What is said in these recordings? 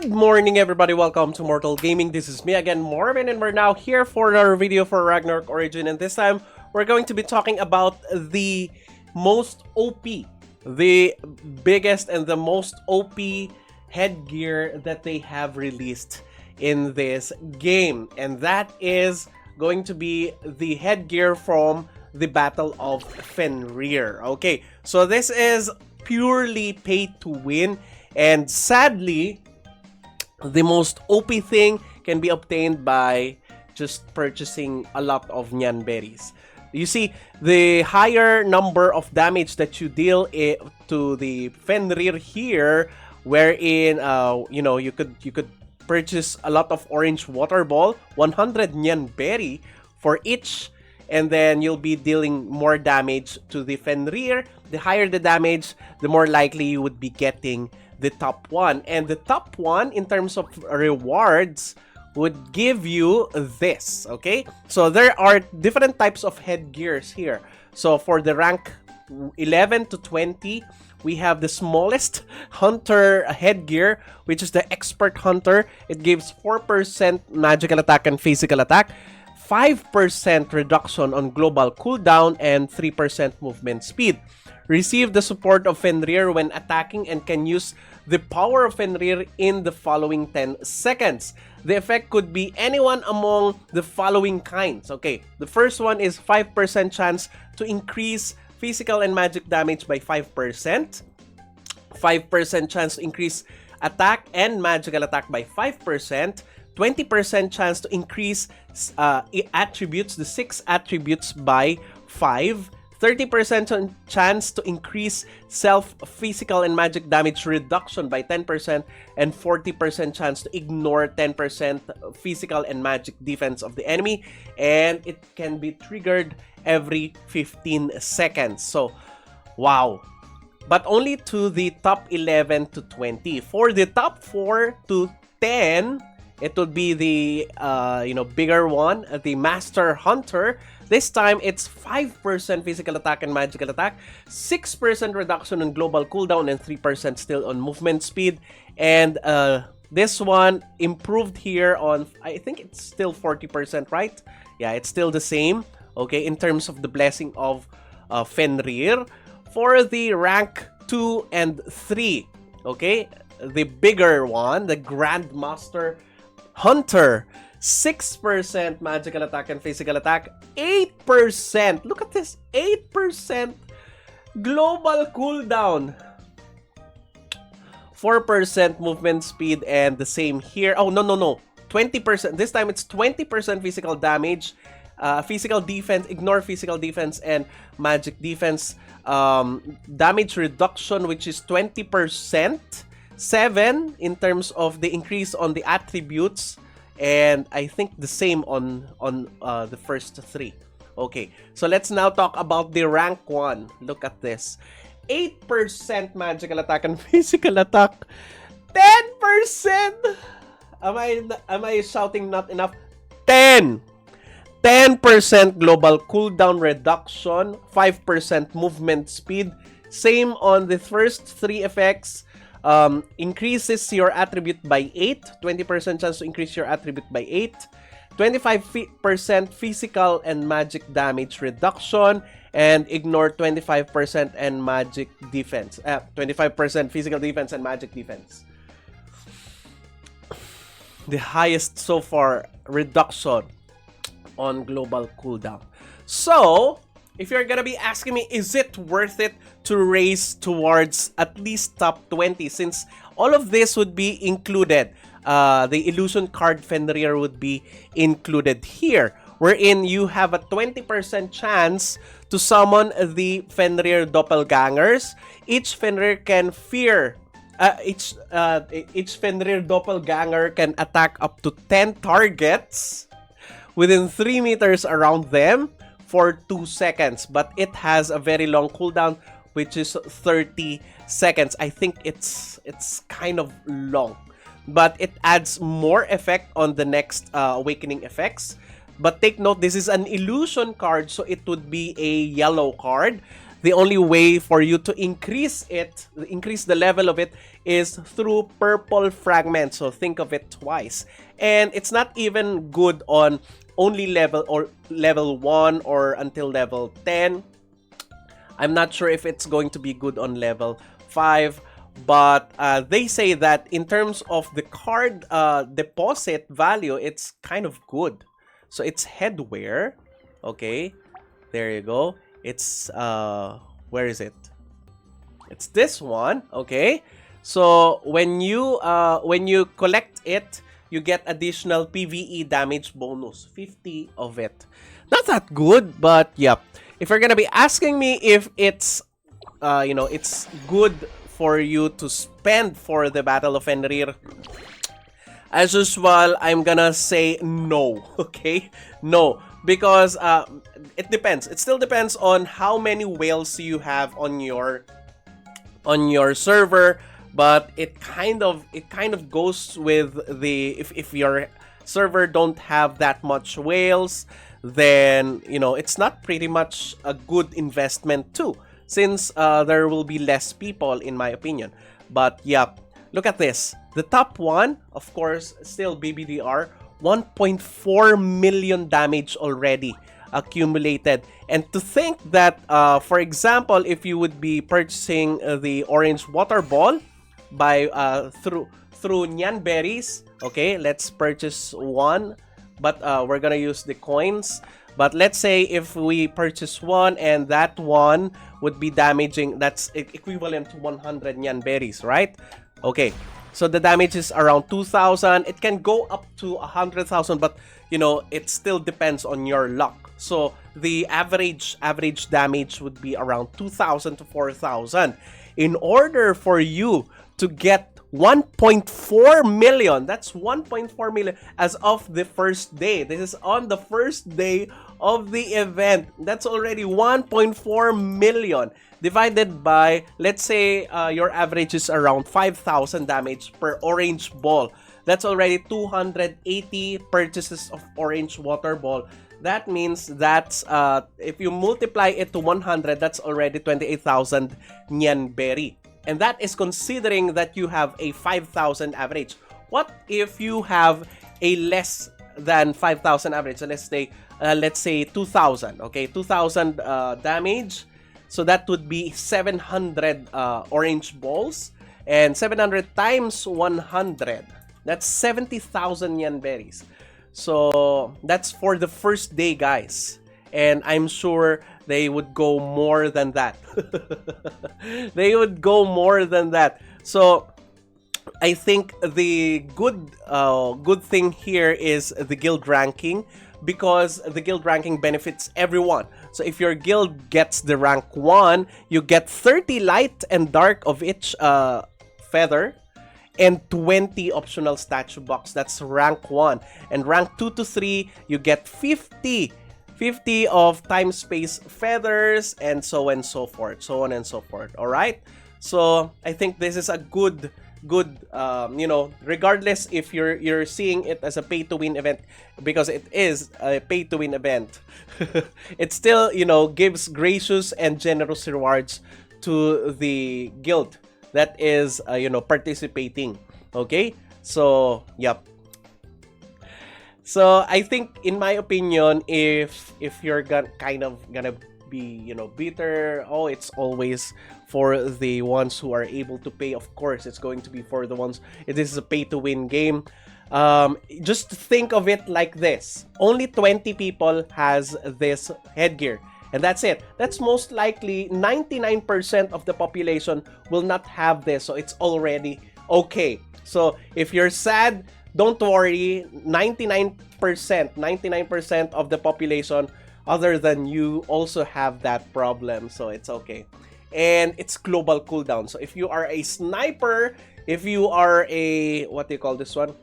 Good morning, everybody. Welcome to Mortal Gaming. This is me again, Marvin, and we're now here for another video for Ragnarok Origin. And this time, we're going to be talking about the most OP, the biggest and the most OP headgear that they have released in this game. And that is going to be the headgear from the Battle of Fenrir. Okay, so this is purely pay to win. And sadly, the most OP thing can be obtained by just purchasing a lot of Nyan berries. You see, the higher number of damage that you deal to the Fenrir here, wherein you could purchase a lot of orange water ball, 100 Nyan berry for each, and then you'll be dealing more damage to the Fenrir. The higher the damage, the more likely you would be getting the top one. And the top one, in terms of rewards, would give you this, okay? So there are different types of headgears here. So for the rank 11 to 20, we have the smallest hunter headgear, which is the expert hunter. It gives 4% magical attack and physical attack, 5% reduction on global cooldown, and 3% movement speed. Receive the support of Fenrir when attacking and can use the power of Fenrir in the following 10 seconds. The effect could be anyone among the following kinds. Okay, the first one is 5% chance to increase physical and magic damage by 5%. 5% chance to increase attack and magical attack by 5%. 20% chance to increase attributes, the 6 attributes, by 5. 30% chance to increase physical and magic damage reduction by 10%, and 40% chance to ignore 10% physical and magic defense of the enemy, and it can be triggered every 15 seconds. So, wow. But only to the top 11 to 20. For the top 4 to 10, it would be the bigger one, the Master Hunter. This time, it's 5% physical attack and magical attack, 6% reduction on global cooldown, and 3% still on movement speed. And this one improved here on, I think it's still 40%, right? Yeah, it's still the same, okay, in terms of the blessing of Fenrir. For the rank 2 and 3, okay, the bigger one, the Grandmaster Hunter, 6% magical attack and physical attack, 8%, look at this, 8% global cooldown, 4% movement speed, and the same here. Oh, no, 20%. This time it's 20% physical damage, physical defense, ignore physical defense, and magic defense. Damage reduction, which is 20%, 7 in terms of the increase on the attributes, and I think the same on the first 3. Okay, so let's now talk about the rank 1. Look at this. 8% magical attack and physical attack. 10%! Am I shouting not enough? 10% global cooldown reduction, 5% movement speed. Same on the first 3 effects. Increases your attribute by 8, 20% chance to increase your attribute by 8, 25% physical and magic damage reduction, and ignore 25% and magic defense, 25% physical defense and magic defense. The highest so far reduction on global cooldown. So, if you're gonna be asking me, is it worth it to race towards at least top 20, since all of this would be included? The illusion card Fenrir would be included here, wherein you have a 20% chance to summon the Fenrir doppelgangers. Each Fenrir can each Fenrir doppelganger can attack up to 10 targets within 3 meters around them for 2 seconds, but it has a very long cooldown, which is 30 seconds. I think it's kind of long, but it adds more effect on the next awakening effects. But take note, this is an illusion card, so it would be a yellow card. the only way for you to increase the level of it, is through purple fragments. So think of it twice. And it's not even good on only level 1 or until level 10. I'm not sure if it's going to be good on level 5. But they say that in terms of the card deposit value, it's kind of good. So it's Headgear. Okay, there you go. It's where is it? It's this one. Okay, so when you collect it, you get additional PvE damage bonus, 50 of it. Not that good, but yep. If you're gonna be asking me if it's it's good for you to spend for the Battle of Fenrir, as usual, I'm gonna say no. Okay, no, because it depends. It still depends on how many whales you have on your server. But it kind of goes with the, if your server don't have that much whales, then it's not pretty much a good investment too, since there will be less people, in my opinion. But yeah, look at this. The top one, of course, still BBDR, 1.4 million damage already accumulated. And to think that, for example, if you would be purchasing the orange water ball by through Nyan berries, okay, let's purchase one, but we're gonna use the coins. But let's say if we purchase one, and that one would be damaging, that's equivalent to 100 Nyan berries, right? Okay, so the damage is around 2,000. It can go up to 100,000, but it still depends on your luck. So the average damage would be around 2,000 to 4,000. In order for you to get 1.4 million, that's 1.4 million as of the first day. This is on the first day of the event. That's already 1.4 million divided by, let's say your average is around 5,000 damage per orange ball. That's already 280 purchases of orange water ball. That means that's if you multiply it to 100, that's already 28,000 Nyan berry. And that is considering that you have a 5,000 average. What if you have a less than 5,000 average? So let's say 2,000. Okay, 2,000 damage. So that would be 700 orange balls, and 700 times 100. That's 70,000 Nyan berries. So that's for the first day, guys. And I'm sure they would go more than that. They would go more than that. So I think the good thing here is the guild ranking, because the guild ranking benefits everyone. So if your guild gets the rank 1, you get 30 light and dark of each feather, and 20 optional statue box. That's rank 1. And rank 2 to 3, you get 50 of time space feathers, and so on and so forth. All right, so I think this is a good regardless if you're seeing it as a pay to win event, because it is a pay to win event. It still gives gracious and generous rewards to the guild that is participating. Okay, so yep. So I think, in my opinion, if you're gonna be bitter, oh, it's always for the ones who are able to pay. Of course, it's going to be for the ones. It is a pay to win game. Just think of it like this: only 20 people has this headgear, and that's it. That's most likely 99% of the population will not have this, so it's already okay. So if you're sad, don't worry. 99% of the population other than you also have that problem, so it's okay. And it's global cooldown. So if you are a sniper, if you are a, what do you call this one,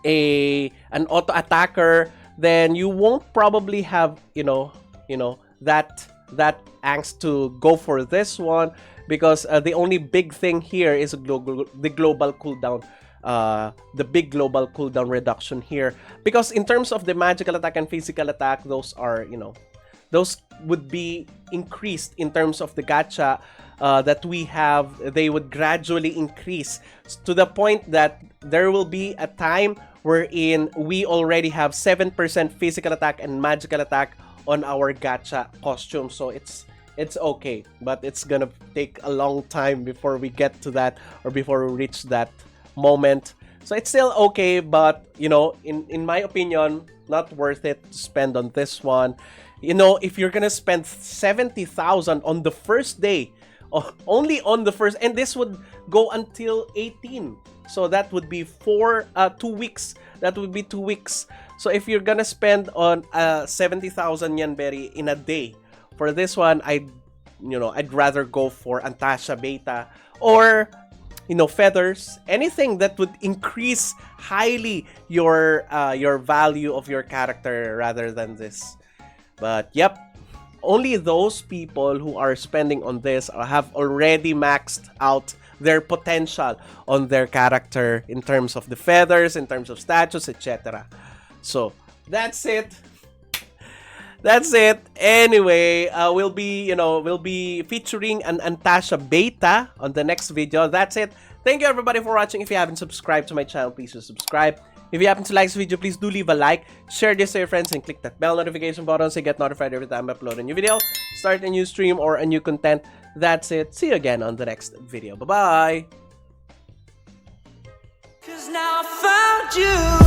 an auto attacker, then you won't probably have that angst to go for this one, because the only big thing here is the global cooldown. The big global cooldown reduction here, because in terms of the magical attack and physical attack, those are those would be increased in terms of the gacha that we have. They would gradually increase to the point that there will be a time wherein we already have 7% physical attack and magical attack on our gacha costume. So it's okay, but it's gonna take a long time before we get to that, or before we reach that moment. So it's still okay, but you know, in my opinion, not worth it to spend on this one. You know, if you're gonna spend 70,000 on the first day, only on the first, and this would go until 18, so that would be 2 weeks. That would be 2 weeks. So if you're gonna spend on 70,000 yanberi in a day for this one, I'd rather go for Antasha Beta, or you know, feathers, anything that would increase highly your value of your character rather than this. But yep, only those people who are spending on this have already maxed out their potential on their character in terms of the feathers, in terms of status, etc. So that's it. That's it. Anyway, we'll be featuring an Antasha beta on the next video. That's it. Thank you everybody for watching. If you haven't subscribed to my channel, please do subscribe. If you happen to like this video, please do leave a like, share this to your friends, and click that bell notification button so you get notified every time I upload a new video, start a new stream, or a new content. That's it. See you again on the next video. Bye-bye. 'Cause now I found you.